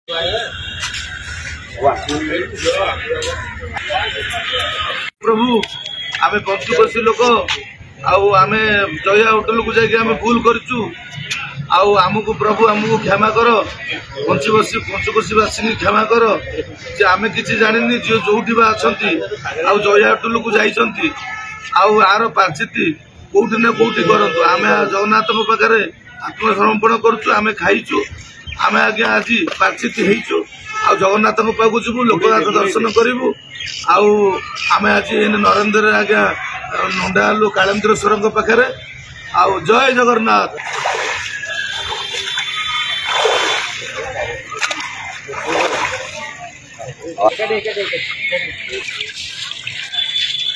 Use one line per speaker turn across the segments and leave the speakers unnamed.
प्रभु आम पंचकोशी लोक आम जया होटेल को जाकि आम भूल करूँ आमको प्रभु आमको क्षमा कर पंचकोशीवासी क्षमा कर जे आम किसी जानी जी जो अच्छा जया होटेल को जाइंट आर पाचिति कौटी ना कौटी करूँ आम जगन्नाथ पाखे आत्मसमर्पण करुँ आम खाइचु आम आज्ञा आज पाचिति होइचु आ जगन्नाथ पाक जीवु लोकनाथ दर्शन करूँ आम आज नरेन्द्र आज्ञा नंडालु कालेन्द्रेश्वर पाखे जय जगन्नाथ।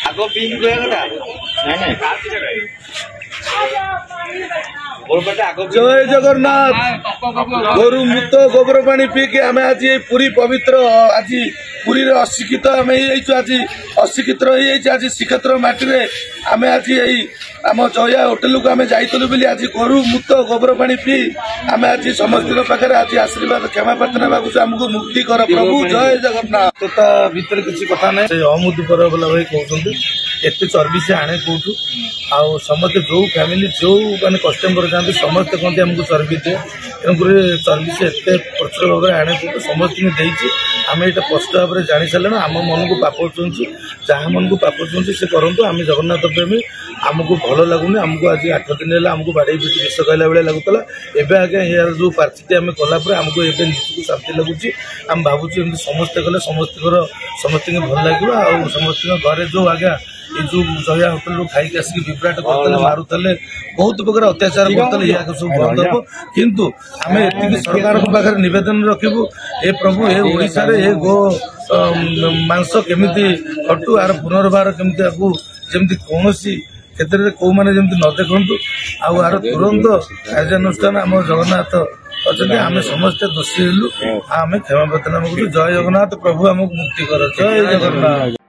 आगो पिंक
जय जगन्नाथ। गोरु मुत गोबर पानी पीके आम आज पूरी पवित्र आज पूरी अशिक्षित आम आज अशिक्षित आज श्रीक्षेत्र माटी आम आज आम जया होटेल को आम जाइलु बोली आज गोरु मुत गोबर पानी पी आम आज समस्त पाखे आज आशीर्वाद क्षमा प्रार्थना आमको मुक्ति कर प्रभु जय जगन्नाथ। भितर किसी कथा ना अमुदी पर बोला भाई कहते एत चर्बी से आने कौटू आउ समस्ते जो फैमिली जो मैंने कस्टमर जाते समस्ते कहते आमको चर्बी दिए तेणुक चर्बी से एत प्रचुर भाव में आने कौटू समस्त आम यहाँ स्पष्ट भाव में जानी सारे आम मन को पाप छुँचु जहाँ मन को पाप छुँचु से करूँ आम जगन्नाथ प्रेमी आमको भल लगुनि आमको आज 8 दिन है आमको बाड़े पिटी विष कहला भाई लगुला एवं आज्ञा यार जो पार्टी आम कलापर आमको एवं निजक शांति लगुच आम भावुँ एमती समस्ते कले समस्त भल लगे आ समस्त घरे जो आज्ञा ये जो जया होटेल खाई आसिक विभ्राट करते मारुले बहुत प्रकार अत्याचार करते सब बंद हम किंतु आम ये सरकार पाखे नवेदन रखू ए प्रभु ए ओडिशा रे ए गो मांस केमिति कटु आर पुनर्बार केमिति आपको जमती कौन क्षेत्र में कौ मैंने जमी न देखु आर तुरंत कार्यानुष्ठान आम जगन्नाथ अच्छा आम समस्ते दोषी हेलु आम क्षमा प्रार्थना जय जगन्नाथ प्रभु आमको मुक्ति कर जय जगन्नाथ।